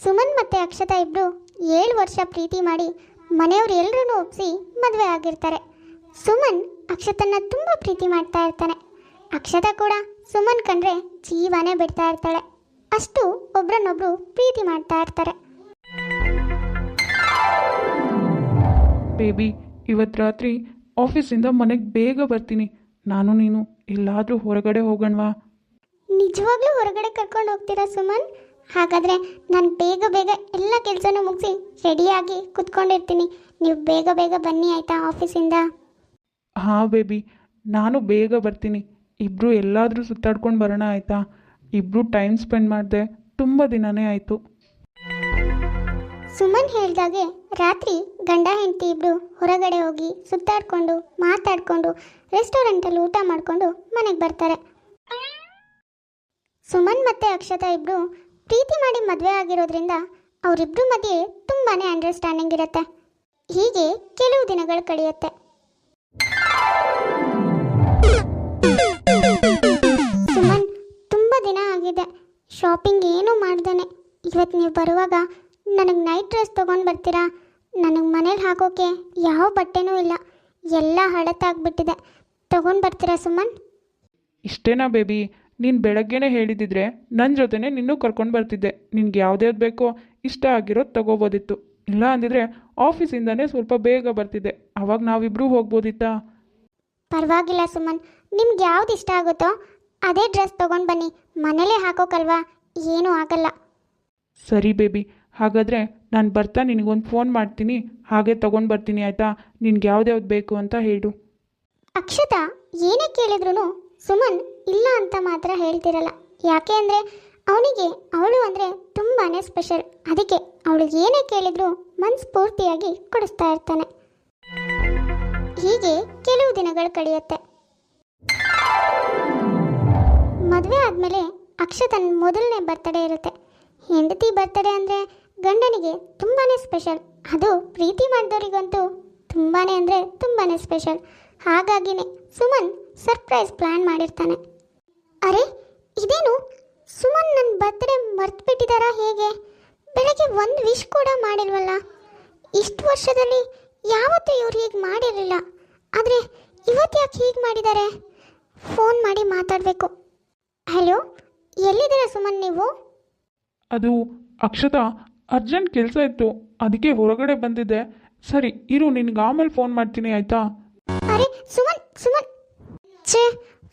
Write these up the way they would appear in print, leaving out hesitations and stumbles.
ಸುಮನ್ ಮತ್ತು ಅಕ್ಷತಾ ಇಬ್ಬರು 7 ವರ್ಷ ಪ್ರೀತಿ ಮಾಡಿ ಮನೆಯವ್ರು ಎಲ್ಲರೂ ಒಪ್ಪಿಸಿ ಮದುವೆ ಆಗಿರ್ತಾರೆ. ಸುಮನ್ ಅಕ್ಷತನ್ನ ತುಂಬ ಪ್ರೀತಿ ಮಾಡ್ತಾ ಇರ್ತಾನೆ. ಅಕ್ಷತಾ ಕೂಡ ಸುಮನ್ ಕಂಡ್ರೆ ಜೀವನೇ ಬಿಡ್ತಾ ಇರ್ತಾಳೆ. ಅಷ್ಟು ಒಬ್ರನ್ನೊಬ್ರು ಪ್ರೀತಿ ಮಾಡ್ತಾ ಇರ್ತಾರೆ. ಬೇಬಿ, ಇವತ್ತು ರಾತ್ರಿ ಆಫೀಸಿಂದ ಮನೆಗೆ ಬೇಗ ಬರ್ತೀನಿ. ನಾನು ನೀನು ಎಲ್ಲಾದರೂ ಹೊರಗಡೆ ಹೋಗೋಣವಾ? ನಿಜವಾಗ್ಲೂ ಹೊರಗಡೆ ಕರ್ಕೊಂಡು ಹೋಗ್ತೀರಾ ಸುಮನ್? ಹಾಗಾದರೆ ನಾನು ಬೇಗ ಬೇಗ ಎಲ್ಲ ಕೆಲಸನೂ ಮುಗಿಸಿ ರೆಡಿಯಾಗಿ ಕುತ್ಕೊಂಡಿರ್ತೀನಿ. ನೀವು ಬೇಗ ಬೇಗ ಬನ್ನಿ ಆಯಿತಾ ಆಫೀಸಿಂದ? ಹಾಂ ಬೇಬಿ, ನಾನು ಬೇಗ ಬರ್ತೀನಿ. ಇಬ್ಬರು ಎಲ್ಲಾದರೂ ಸುತ್ತಾಡ್ಕೊಂಡು ಬರೋಣ ಆಯಿತಾ? ಇಬ್ಬರು ಟೈಮ್ ಸ್ಪೆಂಡ್ ಮಾಡಿದೆ ತುಂಬ ದಿನವೇ ಆಯಿತು. ಸುಮನ್ ಹೇಳ್ದಾಗೆ ರಾತ್ರಿ ಗಂಡ ಹೆಂಡತಿ ಇಬ್ಬರು ಹೊರಗಡೆ ಹೋಗಿ ಸುತ್ತಾಡ್ಕೊಂಡು ಮಾತಾಡಿಕೊಂಡು ರೆಸ್ಟೋರೆಂಟಲ್ಲಿ ಊಟ ಮಾಡಿಕೊಂಡು ಮನೆಗೆ ಬರ್ತಾರೆ. ಸುಮನ್ ಮತ್ತು ಅಕ್ಷತಾ ಇಬ್ಬರು ಪ್ರೀತಿ ಮಾಡಿ ಮದುವೆ ಆಗಿರೋದ್ರಿಂದ ಅವರಿಬ್ಬರ ಮಧ್ಯೆ ತುಂಬಾ ಅಂಡರ್ಸ್ಟ್ಯಾಂಡಿಂಗ್ ಇರುತ್ತೆ. ಹೀಗೆ ಕೆಲವು ದಿನಗಳು ಕಳೆಯುತ್ತೆ. ಸುಮನ್, ತುಂಬ ದಿನ ಆಗಿದೆ ಶಾಪಿಂಗ್ ಏನೂ ಮಾಡ್ದೇನೆ. ಇವತ್ತು ನೀವು ಬರುವಾಗ ನನಗೆ ನೈಟ್ ಡ್ರೆಸ್ ತೊಗೊಂಡು ಬರ್ತೀರಾ? ನನಗೆ ಮನೇಲಿ ಹಾಕೋಕ್ಕೆ ಯಾವ ಬಟ್ಟೆನೂ ಇಲ್ಲ, ಎಲ್ಲ ಹಳತಾಗ್ಬಿಟ್ಟಿದೆ. ತೊಗೊಂಡು ಬರ್ತೀರಾ ಸುಮನ್? ಇಷ್ಟೇನಾ ಬೇಬಿ? ನೀನು ಬೆಳಗ್ಗೆನೇ ಹೇಳಿದಿದ್ರೆ ನನ್ನ ಜೊತೆನೇ ನಿನ್ನೂ ಕರ್ಕೊಂಡು ಬರ್ತಿದ್ದೆ. ನಿನ್ಗೆ ಯಾವ್ದ್ಯಾವ್ದು ಬೇಕೋ ಇಷ್ಟ ಆಗಿರೋದು ತೊಗೋಬೋದಿತ್ತು. ಇಲ್ಲ ಅಂದಿದ್ರೆ ಆಫೀಸಿಂದನೇ ಸ್ವಲ್ಪ ಬೇಗ ಬರ್ತಿದ್ದೆ, ಆವಾಗ ನಾವಿಬ್ಬರೂ ಹೋಗ್ಬೋದಿತ್ತಾ? ಪರವಾಗಿಲ್ಲ ಸುಮನ್, ನಿಮ್ಗೆ ಯಾವ್ದು ಇಷ್ಟ ಆಗುತ್ತೋ ಅದೇ ಡ್ರೆಸ್ ತೊಗೊಂಡು ಬನ್ನಿ. ಮನೇಲೇ ಹಾಕೋಕಲ್ವಾ, ಏನೂ ಆಗಲ್ಲ. ಸರಿ ಬೇಬಿ, ಹಾಗಾದರೆ ನಾನು ಬರ್ತಾ ನಿನಗೊಂದು ಫೋನ್ ಮಾಡ್ತೀನಿ, ಹಾಗೆ ತೊಗೊಂಡು ಬರ್ತೀನಿ ಆಯಿತಾ? ನಿನ್ಗೆ ಯಾವ್ದ್ಯಾವ್ದು ಬೇಕು ಅಂತ ಹೇಳು. ಅಕ್ಷತಾ ಏನೇ ಕೇಳಿದ್ರು ಸುಮನ್ ಇಲ್ಲ ಅಂತ ಮಾತ್ರ ಹೇಳ್ತಿರಲ್ಲ. ಯಾಕೆ ಅಂದರೆ ಅವನಿಗೆ ಅವಳು ಅಂದರೆ ತುಂಬಾ ಸ್ಪೆಷಲ್. ಅದಕ್ಕೆ ಅವಳಿಗೆ ಏನೇ ಕೇಳಿದ್ರು ಮನಸ್ಫೂರ್ತಿಯಾಗಿ ಕೊಡಿಸ್ತಾ ಇರ್ತಾನೆ. ಹೀಗೆ ಕೆಲವು ದಿನಗಳು ಕಳೆಯುತ್ತೆ. ಮದುವೆ ಆದಮೇಲೆ ಅಕ್ಷತನ ಮೊದಲನೇ ಬರ್ತಡೇ ಇರುತ್ತೆ. ಹೆಂಡತಿ ಬರ್ತಡೇ ಅಂದರೆ ಗಂಡನಿಗೆ ತುಂಬಾ ಸ್ಪೆಷಲ್. ಅದು ಪ್ರೀತಿ ಮಾಡಿದವರಿಗಂತೂ ತುಂಬಾ ಅಂದರೆ ತುಂಬಾ ಸ್ಪೆಷಲ್. ಹಾಗಾಗಿನೇ ಸುಮನ್ ಸರ್ಪ್ರೈಸ್ ಪ್ಲ್ಯಾನ್ ಮಾಡಿರ್ತಾನೆ. ಅರೆ, ಇದೇನು ಸುಮನ್ ನನ್ನ ಬರ್ತ್ಡೇ ಮರ್ತ್ಬಿಟ್ಟಿದ್ದಾರಾ ಹೇಗೆ? ಬೆಳಗ್ಗೆ ಒಂದು ವಿಶ್ ಕೂಡ ಮಾಡಿಲ್ವಲ್ಲ. ಇಷ್ಟು ವರ್ಷದಲ್ಲಿ ಯಾವತ್ತೂ ಇವ್ರು ಹೀಗೆ ಮಾಡಿರಲಿಲ್ಲ, ಆದರೆ ಇವತ್ತು ಯಾಕೆ ಹೀಗೆ ಮಾಡಿದ್ದಾರೆ? ಫೋನ್ ಮಾಡಿ ಮಾತಾಡಬೇಕು. ಹಲೋ, ಎಲ್ಲಿದ್ದೀರಾ ಸುಮನ್ ನೀವು? ಅದು ಅಕ್ಷತಾ, ಅರ್ಜೆಂಟ್ ಕೆಲಸ ಇತ್ತು, ಅದಕ್ಕೆ ಹೊರಗಡೆ ಬಂದಿದ್ದೆ. ಸರಿ ಇರು, ನಿನ್ಗೆ ಆಮೇಲೆ ಫೋನ್ ಮಾಡ್ತೀನಿ ಆಯಿತಾ? ಅರೆ ಸುಮನ್ ಸುಮನ್, ಛೇ,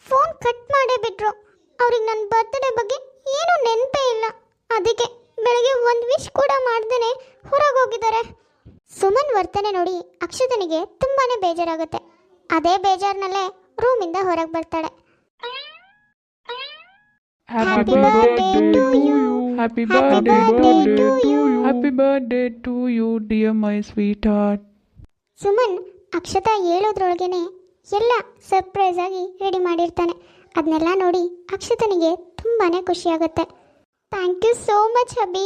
ಫೋನ್ ಕಟ್ ಮಾಡೇ ಬಿಟ್ರು. ಅವ್ರಿಗೆ ನನ್ನ ಬರ್ತ್ಡೇ ಬಗ್ಗೆ ಏನೂ ನೆನಪೇ ಇಲ್ಲ. ಅದಕ್ಕೆ ಬೆಳಗ್ಗೆ ಒಂದು ವಿಶ್ ಕೂಡ ಮಾಡ್ದೇನೆ ಹೊರಗೆ ಹೋಗಿದ್ದಾರೆ. ಸುಮನ್ ವರ್ತನೆ ನೋಡಿ ಅಕ್ಷತನಿಗೆ ತುಂಬಾ ಬೇಜಾರಾಗುತ್ತೆ. ಅದೇ ಬೇಜಾರಿನಲ್ಲೇ ರೂಮಿಂದ ಹೊರಗೆ ಬರ್ತಾಳೆ. Happy birthday to you, happy birthday to you, happy birthday to you dear my sweetheart. Suman Akshata ಹೇಳೋದ್ರೊಳಗೇನೆ ಎಲ್ಲ ಸರ್ಪ್ರೈಸ್ ಆಗಿ ರೆಡಿ ಮಾಡಿರ್ತಾನೆ. ಅದನ್ನೆಲ್ಲ ನೋಡಿ ಅಕ್ಷತನಿಗೆ ತುಂಬಾ ಖುಷಿಯಾಗುತ್ತೆ. ಥ್ಯಾಂಕ್ ಯು ಸೋ ಮಚ್ ಹಬ್ಬಿ.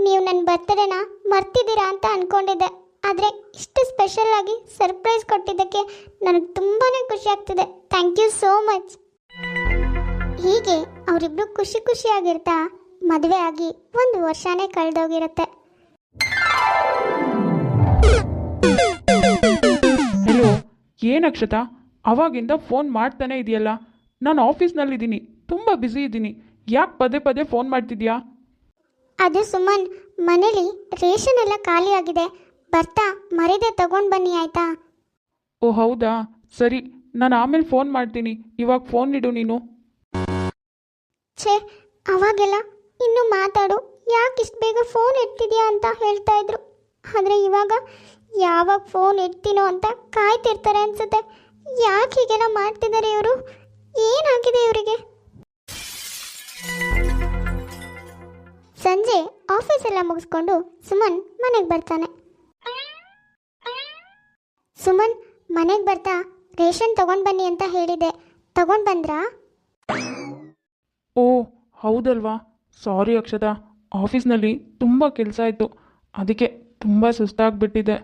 ನೀವು ನನ್ನ ಬರ್ತ್ಡೇನ ಮರ್ತಿದ್ದೀರಾ ಅಂತ ಅಂದ್ಕೊಂಡಿದ್ದೆ, ಆದರೆ ಇಷ್ಟು ಸ್ಪೆಷಲ್ ಆಗಿ ಸರ್ಪ್ರೈಸ್ ಕೊಟ್ಟಿದ್ದಕ್ಕೆ ನನಗೆ ತುಂಬಾ ಖುಷಿ ಆಗ್ತಿದೆ. Thank you so much. ಹೀಗೆ ಅವರಿಬ್ರು ಖುಷಿ ಖುಷಿಯಾಗಿರ್ತಾ ಮದುವೆ ಆಗಿ 1 ವರ್ಷನೇ ಕಳೆದೋಗಿರುತ್ತೆ. ಹಲೋ, ಏನು ಅಕ್ಷತಾ ಅವಾಗಿಂದ ಫೋನ್ ಮಾಡ್ತಾನೆ ಇದೆಯಲ್ಲ? ನಾನು ಆಫೀಸ್ನಲ್ಲಿದ್ದೀನಿ, ತುಂಬ ಬ್ಯುಸಿ ಇದ್ದೀನಿ. ಯಾಕೆ ಪದೇ ಪದೇ ಫೋನ್ ಮಾಡ್ತಿದ್ಯಾ? ಅದು ಸುಮನ್, ಮನೇಲಿ ರೇಷನ್ ಎಲ್ಲ ಖಾಲಿ ಆಗಿದೆ, ಬರ್ತಾ ಮರಿದೆ ತಗೊಂಡು ಬನ್ನಿ ಆಯಿತಾ? ಓ ಹೌದಾ, ಸರಿ, ನಾನು ಆಮೇಲೆ ಫೋನ್ ಮಾಡ್ತೀನಿ. ಇವಾಗ ಫೋನ್ ಇಡು ನೀನು. ಛೇ, ಅವಾಗೆಲ್ಲ ಇನ್ನೂ ಮಾತಾಡು, ಯಾಕೆ ಇಷ್ಟು ಬೇಗ ಫೋನ್ ಇಡ್ತಿದ್ಯಾ ಅಂತ ಹೇಳ್ತಾ ಇದ್ರು. ಆದರೆ ಇವಾಗ ಯಾವಾಗ ಫೋನ್ ಇಡ್ತೀನೋ ಅಂತ ಕಾಯ್ತಿರ್ತಾರೆ ಅನ್ಸುತ್ತೆ. ಯಾಕೆ ಹೀಗೆಲ್ಲ ಮಾಡ್ತಿದ್ದಾರೆ ಇವರು? ಏನಾಗಿದೆ ಇವರಿಗೆ? ಸಂಜೆ ಆಫೀಸ್ ಎಲ್ಲ ಮುಗಿಸ್ಕೊಂಡು ಸುಮನ್ ಮನೆಗೆ ಬರ್ತಾನೆ. ಸುಮನ್ ಮನೆಗೆ ಬರ್ತಾ ರೇಷನ್ ತಗೊಂಡು ಬನ್ನಿ ಅಂತ ಹೇಳಿದೆ, ತಗೊಂಡು ಬಂದ್ರಾ? ಓ ಹೌದಲ್ವಾ, ಸಾರಿ ಅಕ್ಷತಾ, ಆಫೀಸ್ನಲ್ಲಿ ತುಂಬ ಕೆಲಸ ಇತ್ತು, ಅದಕ್ಕೆ ತುಂಬ ಸುಸ್ತಾಗಿಬಿಟ್ಟಿದೆ.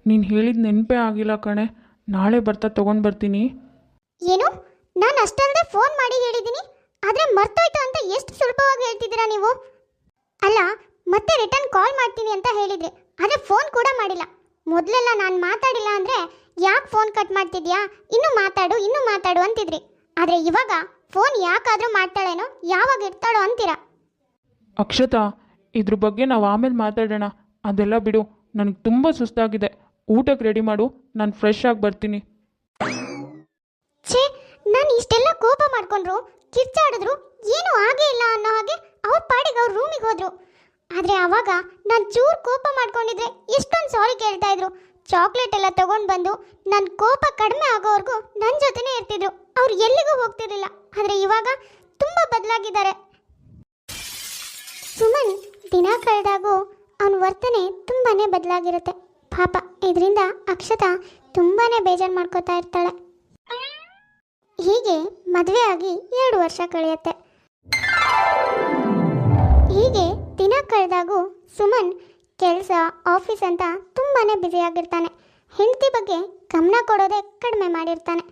ನೀನು ಹೇಳಿದ ನೆನಪೇ ಆಗಿಲ್ಲ ಕಣೆ. ನಾಳೆ ಬರ್ತಾ ತೊಗೊಂಡು ಬರ್ತೀನಿ. ಏನು? ನಾನು ಅಷ್ಟಲ್ಲದೆ ಫೋನ್ ಮಾಡಿ ಹೇಳಿದ್ದೀನಿ, ಆದರೆ ಮರ್ತೋಯ್ತು ಅಂತ ಎಷ್ಟು ಸುಲಭವಾಗಿ ಹೇಳ್ತಿದ್ದೀರಾ ನೀವು? ಅಲ್ಲ, ಮತ್ತೆ ರಿಟರ್ನ್ ಕಾಲ್ ಮಾಡ್ತೀನಿ ಅಂತ ಹೇಳಿದ್ರಿ, ಆದರೆ ಫೋನ್ ಕೂಡ ಮಾಡಿಲ್ಲ. ಮೊದಲೆಲ್ಲ ನಾನು ಮಾತಾಡಿಲ್ಲ ಅಂದರೆ ಯಾಕೆ ಫೋನ್ ಕಟ್ ಮಾಡ್ತಿದ್ಯಾ, ಇನ್ನೂ ಮಾತಾಡು ಅಂತಿದ್ರಿ. ಆದರೆ ಇವಾಗ ಫೋನ್ ಯಾಕಾದರೂ ಮಾಡ್ತಾಳೇನೋ, ಯಾವಾಗ ಇರ್ತಾಳೋ ಅಂತೀರಾ. ಅಕ್ಷತಾ, ಇದ್ರ ಬಗ್ಗೆ ನಾವು ಆಮೇಲೆ ಮಾತಾಡೋಣ. ಅದೆಲ್ಲ ಬಿಡು, ನನಗೆ ತುಂಬ ಸುಸ್ತಾಗಿದೆ. ಊಟಕ್ಕೆ ರೆಡಿ ಮಾಡು, ನಾನು ಫ್ರೆಶ್ ಆಗಿ ಬರ್ತೀನಿ. ಛೇ, ನಾನು ಇಷ್ಟೆಲ್ಲ ಕೋಪ ಮಾಡ್ಕೊಂಡ್ರು, ಕಿರ್ಚಾಡಿದ್ರು, ಏನೂ ಆಗೇ ಇಲ್ಲ ಅನ್ನೋ ಹಾಗೆ ಅವ್ರ ಪಾಡಿಗೆ ಅವ್ರ ರೂಮಿಗೆ ಹೋದ್ರು. ಆದರೆ ಆವಾಗ ನಾನು ಚೂರು ಕೋಪ ಮಾಡ್ಕೊಂಡಿದ್ರೆ ಎಷ್ಟೊಂದು ಸಾರಿ ಕೇಳ್ತಾ ಇದ್ರು. ಚಾಕ್ಲೇಟ್ ಎಲ್ಲ ತಗೊಂಡು ಬಂದು ನನ್ನ ಕೋಪ ಕಡಿಮೆ ಆಗೋವರೆಗೂ ನನ್ನ ಜೊತೆನೇ ಇರ್ತಿದ್ರು. ಅವ್ರು ಎಲ್ಲಿಗೂ ಹೋಗ್ತಿರ್ಲಿಲ್ಲ. ಆದರೆ ಇವಾಗ ತುಂಬ ಬದಲಾಗಿದ್ದಾರೆ. ಸುಮನ್ ದಿನ ಕಳೆದಾಗೂ ಅವನ ವರ್ತನೆ ತುಂಬಾ ಬದಲಾಗಿರುತ್ತೆ. ಪಾಪ, ಇದರಿಂದ ಅಕ್ಷತಾ ತುಂಬಾ ಬೇಜಾರು ಮಾಡ್ಕೋತಾ ಇರ್ತಾಳೆ. ಹೀಗೆ ಮದುವೆ ಆಗಿ 2 ವರ್ಷ ಕಳೆಯುತ್ತೆ. ಹೀಗೆ ದಿನ ಕಳೆದಾಗೂ ಸುಮನ್ ಕೆಲಸ, ಆಫೀಸ್ ಅಂತ ತುಂಬಾ ಬ್ಯುಸಿಯಾಗಿರ್ತಾನೆ. ಹೆಂಡತಿ ಬಗ್ಗೆ ಗಮನ ಕೊಡೋದೇ ಕಡಿಮೆ ಮಾಡಿರ್ತಾನೆ.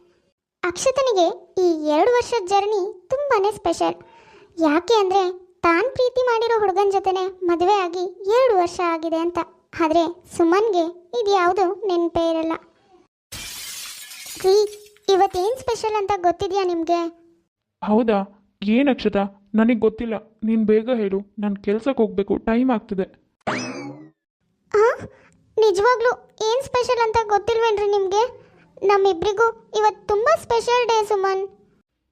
ಅಕ್ಷತನಿಗೆ ಈ 2 ವರ್ಷದ ಜರ್ನಿ ತುಂಬಾ ಸ್ಪೆಷಲ್. ಯಾಕೆ ಅಂದರೆ ತಾನು ಪ್ರೀತಿ ಮಾಡಿರೋ ಹುಡುಗನ ಜೊತೆನೆ ಮದುವೆ ಆಗಿ 2 ವರ್ಷ ಆಗಿದೆ ಅಂತ. ಆದರೆ ಸುಮನ್ಗೆ ಇದು ಯಾವುದು ನೆನಪೇ ಇರಲ್ಲ. ರೀ, ಇವತ್ತೇನು ಸ್ಪೆಷಲ್ ಅಂತ ಗೊತ್ತಿದೆಯಾ ನಿಮಗೆ? ಹೌದಾ? ಏನು ಅಕ್ಷತಾ, ನನಗೆ ಗೊತ್ತಿಲ್ಲ. ನೀನು ಬೇಗ ಹೇಳು, ನಾನು ಕೆಲ್ಸಕ್ಕೆ ಹೋಗಬೇಕು, ಟೈಮ್ ಆಗ್ತಿದೆ. ಹಾಂ, ನಿಜವಾಗ್ಲೂ ಏನು ಸ್ಪೆಷಲ್ ಅಂತ ಗೊತ್ತಿಲ್ವೇನ್ರಿ ನಿಮಗೆ? ನಮ್ಮಿಬ್ಬರಿಗೂ ಇವತ್ತು ತುಂಬ ಸ್ಪೆಷಲ್ ಡೇ ಸುಮನ್.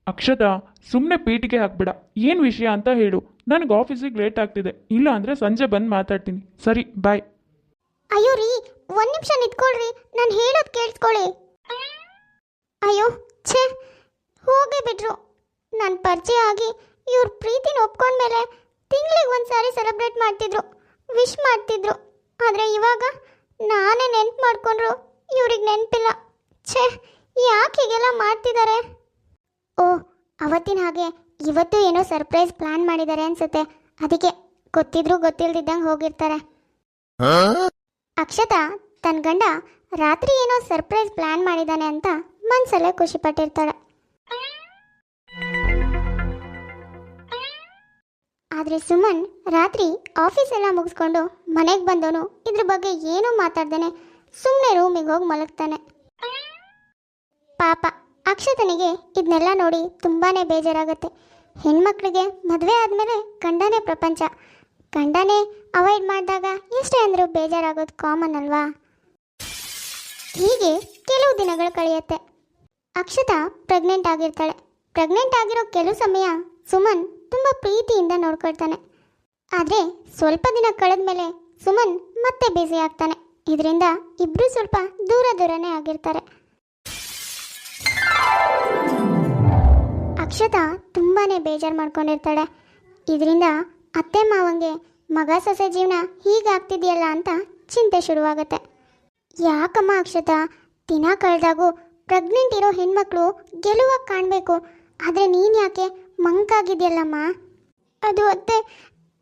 ಅಕ್ಷತಾ, ಸುಮ್ಮನೆ ಪೀಟಿಗೆ ಹಾಕ್ಬೇಡ. ಏನು ವಿಷಯ ಅಂತ ಹೇಳು. ನನಗೆ ಆಫೀಸಿಗೆ ಲೇಟ್ ಆಗ್ತಿದೆ. ಇಲ್ಲ ಅಂದರೆ ಸಂಜೆ ಬಂದು ಮಾತಾಡ್ತೀನಿ. ಸರಿ, ಬಾಯ್. ಅಯ್ಯೋ ರೀ, 1 ನಿಮಿಷ ನಿಂತ್ಕೊಳ್ರಿ, ನಾನು ಹೇಳೋದು ಕೇಳಿಸ್ಕೊಳ್ಳಿ. ಅಯ್ಯೋ ಛೇ, ಹೋಗೇ ಬಿಟ್ರು. ನನ್ನ ಪರಿಚಯ ಆಗಿ ಇವ್ರ ಪ್ರೀತಿನ ಒಪ್ಕೊಂಡ್ಮೇಲೆ ತಿಂಗಳಿಗೆ 1 ಸಾರಿ ಸೆಲೆಬ್ರೇಟ್ ಮಾಡ್ತಿದ್ರು, ವಿಶ್ ಮಾಡ್ತಿದ್ರು. ಆದರೆ ಇವಾಗ ನಾನೇ ನೆನ್ಪು ಮಾಡ್ಕೊಂಡ್ರು, ಇವ್ರಿಗೆ ನೆನಪಿಲ್ಲ. ಛೇ, ಯಾಕೆ ಹೀಗೆಲ್ಲ ಮಾಡ್ತಿದ್ದಾರೆ? ಓ, ಅವತ್ತಿನ ಹಾಗೆ ಇವತ್ತು ಏನೋ ಸರ್ಪ್ರೈಸ್ ಪ್ಲಾನ್ ಮಾಡಿದ್ದಾರೆ ಅನ್ಸುತ್ತೆ. ಅದಕ್ಕೆ ಗೊತ್ತಿದ್ರು ಗೊತ್ತಿಲ್ದಿದ್ದಂಗೆ ಹೋಗಿರ್ತಾರೆ. ಅಕ್ಷತಾ ತನ್ನ ಗಂಡ ರಾತ್ರಿ ಏನೋ ಸರ್ಪ್ರೈಸ್ ಪ್ಲಾನ್ ಮಾಡಿದ್ದಾನೆ ಅಂತ ಮನ್ಸಲ್ಲೇ ಖುಷಿ ಪಟ್ಟಿರ್ತಾಳೆ. ಆದರೆ ಸುಮನ್ ರಾತ್ರಿ ಆಫೀಸ್ ಎಲ್ಲ ಮುಗಿಸ್ಕೊಂಡು ಮನೆಗೆ ಬಂದವನು ಇದ್ರ ಬಗ್ಗೆ ಏನೂ ಮಾತಾಡ್ದೇನೆ ಸುಮ್ಮನೆ ರೂಮಿಗೆ ಹೋಗಿ ಮಲಗ್ತಾನೆ. ಪಾಪ ಅಕ್ಷತನಿಗೆ ಇದನ್ನೆಲ್ಲ ನೋಡಿ ತುಂಬಾ ಬೇಜಾರಾಗುತ್ತೆ. ಹೆಣ್ಮಕ್ಳಿಗೆ ಮದುವೆ ಆದಮೇಲೆ ಗಂಡನೇ ಪ್ರಪಂಚ. ಗಂಡನೇ ಅವಾಯ್ಡ್ ಮಾಡಿದಾಗ ಎಷ್ಟೇ ಅಂದರೂ ಬೇಜಾರಾಗೋದು ಕಾಮನ್ ಅಲ್ವಾ? ಹೀಗೆ ಕೆಲವು ದಿನಗಳು ಕಳೆಯುತ್ತೆ. ಅಕ್ಷತಾ ಪ್ರೆಗ್ನೆಂಟ್ ಆಗಿರ್ತಾಳೆ. ಪ್ರೆಗ್ನೆಂಟ್ ಆಗಿರೋ ಕೆಲವು ಸಮಯ ಸುಮನ್ ತುಂಬ ಪ್ರೀತಿಯಿಂದ ನೋಡ್ಕೊಳ್ತಾನೆ. ಆದರೆ ಸ್ವಲ್ಪ ದಿನ ಕಳೆದ ಮೇಲೆ ಸುಮನ್ ಮತ್ತೆ ಬ್ಯುಸಿ ಆಗ್ತಾನೆ. ಇದರಿಂದ ಇಬ್ಬರು ಸ್ವಲ್ಪ ದೂರನೇ ಆಗಿರ್ತಾರೆ. ಅಕ್ಷತಾ ತುಂಬಾ ಬೇಜಾರು ಮಾಡ್ಕೊಂಡಿರ್ತಾಳೆ. ಇದರಿಂದ ಅತ್ತೆ ಮಾವಂಗೆ ಮಗ ಸೊಸೆ ಜೀವನ ಹೀಗಾಗ್ತಿದೆಯಲ್ಲ ಅಂತ ಚಿಂತೆ ಶುರುವಾಗುತ್ತೆ. ಯಾಕಮ್ಮ ಅಕ್ಷತಾ, ದಿನ ಕಳೆದಾಗೂ ಪ್ರೆಗ್ನೆಂಟ್ ಇರೋ ಹೆಣ್ಮಕ್ಳು ಗೆಲುವಾಗಿ ಕಾಣಬೇಕು, ಆದರೆ ನೀನು ಯಾಕೆ ಮಂಕಾಗಿದೆಯಲ್ಲಮ್ಮ? ಅದು ಅತ್ತೆ,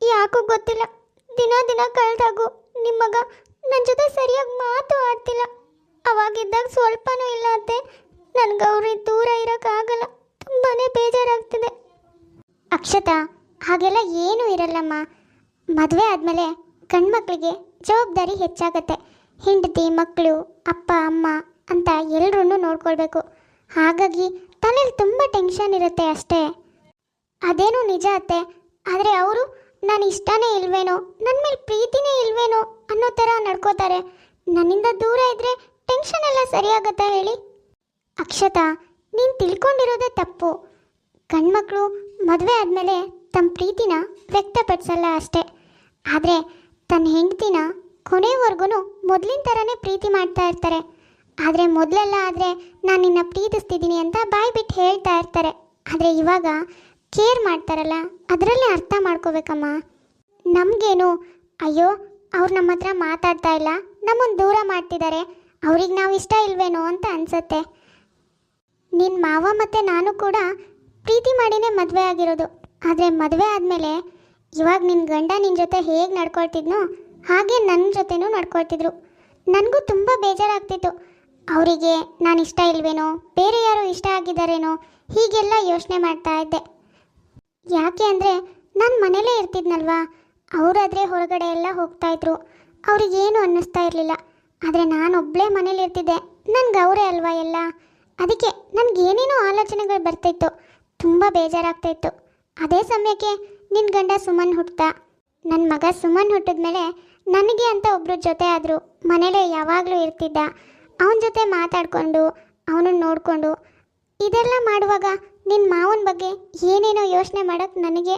ಯಾಕೂ ಗೊತ್ತಿಲ್ಲ, ದಿನ ಕಳೆದಾಗೂ ನಿಮ್ಮ ಮಗ ನನ್ನ ಜೊತೆ ಸರಿಯಾಗಿ ಮಾತು ಆಡ್ತಿಲ್ಲ. ಅವಾಗಿದ್ದಾಗ ಸ್ವಲ್ಪನೂ ಇಲ್ಲ ಅತ್ತೆ. ನನಗೆ ಅವ್ರಿಗೆ ದೂರ ಇರೋಕ್ಕಾಗಲ್ಲ, ತುಂಬಾ ಬೇಜಾರಾಗ್ತಿದೆ. ಅಕ್ಷತಾ, ಹಾಗೆಲ್ಲ ಏನೂ ಇರಲ್ಲಮ್ಮ. ಮದುವೆ ಆದಮೇಲೆ ಗಂಡ್ಮಕ್ಳಿಗೆ ಜವಾಬ್ದಾರಿ ಹೆಚ್ಚಾಗತ್ತೆ. ಹೆಂಡತಿ, ಮಕ್ಕಳು, ಅಪ್ಪ ಅಮ್ಮ ಅಂತ ಎಲ್ಲರೂ ನೋಡ್ಕೊಳ್ಬೇಕು. ಹಾಗಾಗಿ ತಲೆಯಲ್ಲಿ ತುಂಬ ಟೆನ್ಷನ್ ಇರುತ್ತೆ ಅಷ್ಟೇ. ಅದೇನೂ ನಿಜ ಅತ್ತೆ. ಆದರೆ ಅವರು ನಾನು ಇಷ್ಟನೇ ಇಲ್ವೇನೋ, ನನ್ನ ಮೇಲೆ ಪ್ರೀತಿನೇ ಇಲ್ವೇನೋ ಅನ್ನೋ ಥರ ನಡ್ಕೋತಾರೆ. ನನ್ನಿಂದ ದೂರ ಇದ್ದರೆ ಟೆನ್ಷನ್ ಎಲ್ಲ ಸರಿಯಾಗತ್ತಾ ಹೇಳಿ? ಅಕ್ಷತಾ, ನೀನು ತಿಳ್ಕೊಂಡಿರೋದೇ ತಪ್ಪು. ಗಂಡ್ಮಕ್ಳು ಮದುವೆ ಆದಮೇಲೆ ತಮ್ಮ ಪ್ರೀತಿನ ವ್ಯಕ್ತಪಡಿಸಲ್ಲ ಅಷ್ಟೇ. ಆದರೆ ತನ್ನ ಹೆಂಡತಿನ ಕೊನೆವರೆಗೂ ಮೊದಲಿನ ಥರನೇ ಪ್ರೀತಿ ಮಾಡ್ತಾ ಇರ್ತಾರೆ. ಆದರೆ ಮೊದಲೆಲ್ಲ ಆದರೆ ನಾನು ನಿನ್ನ ಪ್ರೀತಿಸ್ತಿದ್ದೀನಿ ಅಂತ ಬಾಯಿ ಬಿಟ್ಟು ಹೇಳ್ತಾ ಇರ್ತಾರೆ. ಆದರೆ ಇವಾಗ ಕೇರ್ ಮಾಡ್ತಾರಲ್ಲ, ಅದರಲ್ಲೇ ಅರ್ಥ ಮಾಡ್ಕೋಬೇಕಮ್ಮ. ನಮಗೇನು ಅಯ್ಯೋ ಅವ್ರು ನಮ್ಮ ಹತ್ರ ಮಾತಾಡ್ತಾ ಇಲ್ಲ, ನಮ್ಮನ್ನು ದೂರ ಮಾಡ್ತಿದ್ದಾರೆ, ಅವ್ರಿಗೆ ನಾವು ಇಷ್ಟ ಇಲ್ವೇನೋ ಅಂತ ಅನಿಸುತ್ತೆ. ನಿನ್ನ ಮಾವ ಮತ್ತು ನಾನು ಕೂಡ ಪ್ರೀತಿ ಮಾಡಿನೇ ಮದುವೆ ಆಗಿರೋದು. ಆದರೆ ಮದುವೆ ಆದಮೇಲೆ ಇವಾಗ ನಿನ್ನ ಗಂಡ ನಿನ್ನ ಜೊತೆ ಹೇಗೆ ನಡ್ಕೊಳ್ತಿದ್ನೋ ಹಾಗೆ ನನ್ನ ಜೊತೆನೂ ನಡ್ಕೊಳ್ತಿದ್ರು. ನನಗೂ ತುಂಬ ಬೇಜಾರಾಗ್ತಿತ್ತು. ಅವರಿಗೆ ನಾನು ಇಷ್ಟ ಇಲ್ವೇನೋ, ಬೇರೆ ಯಾರೋ ಇಷ್ಟ ಆಗಿದ್ದಾರೇನೋ, ಹೀಗೆಲ್ಲ ಯೋಚನೆ ಮಾಡ್ತಾ ಇದ್ದೆ. ಯಾಕೆ ಅಂದರೆ ನಾನು ಮನೇಲೇ ಇರ್ತಿದ್ನಲ್ವಾ, ಅವರಾದರೆ ಹೊರಗಡೆ ಎಲ್ಲ ಹೋಗ್ತಾಯಿದ್ರು, ಅವ್ರಿಗೇನು ಅನ್ನಿಸ್ತಾ ಇರಲಿಲ್ಲ. ಆದರೆ ನಾನೊಬ್ಬಳೇ ಮನೇಲಿರ್ತಿದ್ದೆ, ನನಗೆ ಅವರೇ ಅಲ್ವಾ ಎಲ್ಲ. ಅದಕ್ಕೆ ನನಗೇನೇನೋ ಆಲೋಚನೆಗಳು ಬರ್ತಾಯಿತ್ತು, ತುಂಬ ಬೇಜಾರಾಗ್ತಾಯಿತ್ತು. ಅದೇ ಸಮಯಕ್ಕೆ ನಿನ್ನ ಗಂಡ ಸುಮನ್ ಹುಟ್ಟುತ್ತಾ. ನನ್ನ ಮಗ ಸುಮನ್ ಹುಟ್ಟಿದ್ಮೇಲೆ ನನಗೆ ಅಂತ ಒಬ್ಬರು ಜೊತೆ ಆದರು. ಮನೇಲೇ ಯಾವಾಗಲೂ ಇರ್ತಿದ್ದ. ಅವನ ಜೊತೆ ಮಾತಾಡಿಕೊಂಡು ಅವನನ್ನು ನೋಡಿಕೊಂಡು ಇದೆಲ್ಲ ಮಾಡುವಾಗ ನಿನ್ನ ಮಾವನ ಬಗ್ಗೆ ಏನೇನೋ ಯೋಚನೆ ಮಾಡೋಕ್ಕೆ ನನಗೆ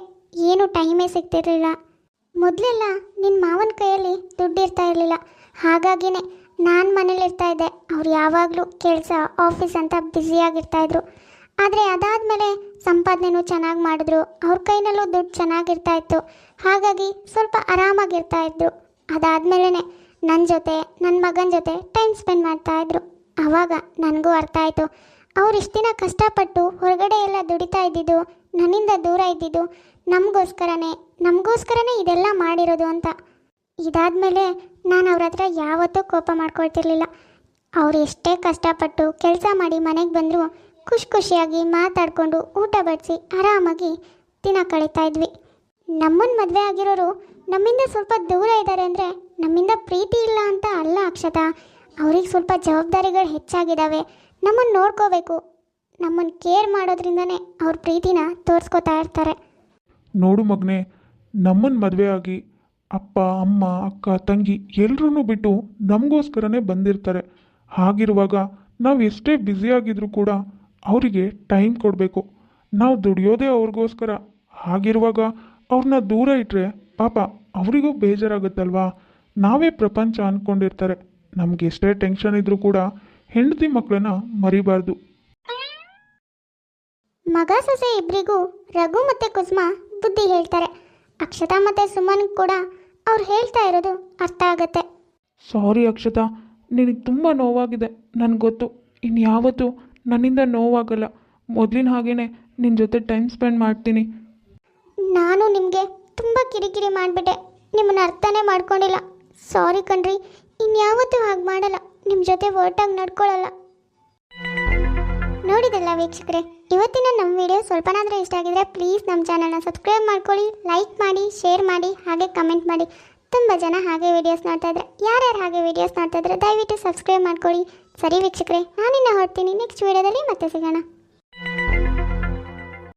ಏನು ಟೈಮೇ ಸಿಗ್ತಿರಲಿಲ್ಲ. ಮೊದಲೆಲ್ಲ ನಿನ್ನ ಮಾವನ ಕೈಯಲ್ಲಿ ದುಡ್ಡು ಇರ್ತಾ ಇರಲಿಲ್ಲ, ಹಾಗಾಗಿನೇ ನಾನು ಮನೇಲಿರ್ತಾ ಇದ್ದೆ. ಅವ್ರು ಯಾವಾಗಲೂ ಕೆಲಸ ಆಫೀಸ್ ಅಂತ ಬ್ಯುಸಿಯಾಗಿರ್ತಾಯಿದ್ರು. ಆದರೆ ಅದಾದಮೇಲೆ ಸಂಪಾದನೆನೂ ಚೆನ್ನಾಗಿ ಮಾಡಿದ್ರು, ಅವ್ರ ಕೈನಲ್ಲೂ ದುಡ್ಡು ಚೆನ್ನಾಗಿರ್ತಾ ಇತ್ತು. ಹಾಗಾಗಿ ಸ್ವಲ್ಪ ಆರಾಮಾಗಿರ್ತಾಯಿದ್ರು. ಅದಾದಮೇಲೆ ನನ್ನ ಜೊತೆ ನನ್ನ ಮಗನ ಜೊತೆ ಟೈಮ್ ಸ್ಪೆಂಡ್ ಮಾಡ್ತಾಯಿದ್ರು. ಆವಾಗ ನನಗೂ ಅರ್ಥ ಆಯಿತು, ಅವ್ರು ಇಷ್ಟು ದಿನ ಕಷ್ಟಪಟ್ಟು ಹೊರಗಡೆ ಎಲ್ಲ ದುಡಿತಾ ಇದ್ದಿದ್ದು, ನನ್ನಿಂದ ದೂರ ಇದ್ದಿದ್ದು ನಮಗೋಸ್ಕರನೇ ಇದೆಲ್ಲ ಮಾಡಿರೋದು ಅಂತ. ಇದಾದಮೇಲೆ ನಾನು ಅವ್ರ ಹತ್ರ ಯಾವತ್ತೂ ಕೋಪ ಮಾಡ್ಕೊಳ್ತಿರ್ಲಿಲ್ಲ. ಅವ್ರು ಎಷ್ಟೇ ಕಷ್ಟಪಟ್ಟು ಕೆಲಸ ಮಾಡಿ ಮನೆಗೆ ಬಂದರೂ ಖುಷಿಯಾಗಿ ಮಾತಾಡಿಕೊಂಡು ಊಟ ಬಡಿಸಿ ಆರಾಮಾಗಿ ದಿನ ಕಳೀತಾ ಇದ್ವಿ. ನಮ್ಮನ್ನು ಮದುವೆ ಆಗಿರೋರು ನಮ್ಮಿಂದ ಸ್ವಲ್ಪ ದೂರ ಇದ್ದಾರೆ ಅಂದರೆ ನಮ್ಮಿಂದ ಪ್ರೀತಿ ಇಲ್ಲ ಅಂತ ಅಲ್ಲ ಅಕ್ಷತಾ. ಅವ್ರಿಗೆ ಸ್ವಲ್ಪ ಜವಾಬ್ದಾರಿಗಳು ಹೆಚ್ಚಾಗಿದ್ದಾವೆ. ನಮ್ಮನ್ನು ನೋಡ್ಕೋಬೇಕು, ನಮ್ಮನ್ನು ಕೇರ್ ಮಾಡೋದ್ರಿಂದನೇ ಅವ್ರ ಪ್ರೀತಿನ ತೋರಿಸ್ಕೋತಾ ಇರ್ತಾರೆ. ನೋಡು ಮಗನೇ, ನಮ್ಮನ್ನು ಮದುವೆ ಆಗಿ ಅಪ್ಪ ಅಮ್ಮ ಅಕ್ಕ ತಂಗಿ ಎಲ್ಲರೂ ಬಿಟ್ಟು ನಮಗೋಸ್ಕರನೇ ಬಂದಿರ್ತಾರೆ. ಹಾಗಿರುವಾಗ ನಾವು ಎಷ್ಟೇ ಬ್ಯುಸಿಯಾಗಿದ್ರೂ ಕೂಡ ಅವರಿಗೆ ಟೈಮ್ ಕೊಡಬೇಕು. ನಾವು ದುಡಿಯೋದೇ ಅವ್ರಿಗೋಸ್ಕರ. ಹಾಗಿರುವಾಗ ಅವ್ರನ್ನ ದೂರ ಇಟ್ಟರೆ ಪಾಪ ಅವರಿಗೂ ಬೇಜಾರಾಗುತ್ತಲ್ವಾ. ನಾವೇ ಪ್ರಪಂಚ ಅಂದ್ಕೊಂಡಿರ್ತಾರೆ. ನಮ್ಗೆ ಎಷ್ಟೇ ಟೆನ್ಷನ್ ಇದ್ರೂ ಕೂಡ ಹೆಂಡತಿ ಮಕ್ಕಳನ್ನ ಮರಿಬಾರ್ದು. ಮಗ ಸೊಸೆ ಇಬ್ಬರಿಗೂ ರಘು ಮತ್ತು ಕುಸುಮಾ ಬುದ್ಧಿ ಹೇಳ್ತಾರೆ. ಅಕ್ಷತಾ ಮತ್ತು ಸುಮನ್ ಕೂಡ ಅವ್ರು ಹೇಳ್ತಾ ಇರೋದು ಅರ್ಥ ಆಗುತ್ತೆ. ಸಾರಿ ಅಕ್ಷತಾ, ನಿನಗೆ ತುಂಬ ನೋವಾಗಿದೆ, ನನಗೆ ಗೊತ್ತು. ಇನ್ಯಾವತ್ತೂ ನನ್ನಿಂದ ನೋವಾಗಲ್ಲ. ಮೊದಲಿನ ಹಾಗೇ ನಿನ್ನ ಜೊತೆ ಟೈಮ್ ಸ್ಪೆಂಡ್ ಮಾಡ್ತೀನಿ. ನಾನು ನಿಮಗೆ ತುಂಬ ಕಿರಿಕಿರಿ ಮಾಡಿಬಿಟ್ಟೆ, ನಿಮ್ಮನ್ನು ಅರ್ಥನೇ ಮಾಡ್ಕೊಂಡಿಲ್ಲ. ಸಾರಿ ಕಣ್ರಿ, ಇನ್ಯಾವತ್ತೂ ಹಾಗೆ ಮಾಡಲ್ಲ, ನಿಮ್ಮ ಜೊತೆ ಒಟ್ಟಾಗಿ ನಡ್ಕೊಳ್ಳಲ್ಲ. ನೋಡಿದಲ್ಲ ವೀಕ್ಷಕರೇ, ಇವತ್ತಿನ ನಮ್ಮ ವಿಡಿಯೋ ಸ್ವಲ್ಪನಾದರೂ ಇಷ್ಟ ಆಗಿದ್ರೆ ಪ್ಲೀಸ್ ನಮ್ಮ ಚಾನಲ್ನ ಸಬ್ಸ್ಕ್ರೈಬ್ ಮಾಡ್ಕೊಳ್ಳಿ, ಲೈಕ್ ಮಾಡಿ, ಶೇರ್ ಮಾಡಿ, ಹಾಗೆ ಕಮೆಂಟ್ ಮಾಡಿ. ತುಂಬ ಜನ ಹಾಗೆ ವೀಡಿಯೋಸ್ ನೋಡ್ತಾ ಇದ್ದಾರೆ. ಯಾರ್ಯಾರು ಹಾಗೆ ವೀಡಿಯೋಸ್ ನೋಡ್ತಾ ಇದ್ದಾರೆ ದಯವಿಟ್ಟು ಸಬ್ಸ್ಕ್ರೈಬ್ ಮಾಡ್ಕೊಳ್ಳಿ. ಸರಿ ವೀಕ್ಷಕರೇ, ನಾನಿನ್ನ ಹೊರಡ್ತೀನಿ. ನೆಕ್ಸ್ಟ್ ವಿಡಿಯೋದಲ್ಲಿ ಮತ್ತೆ ಸಿಗೋಣ.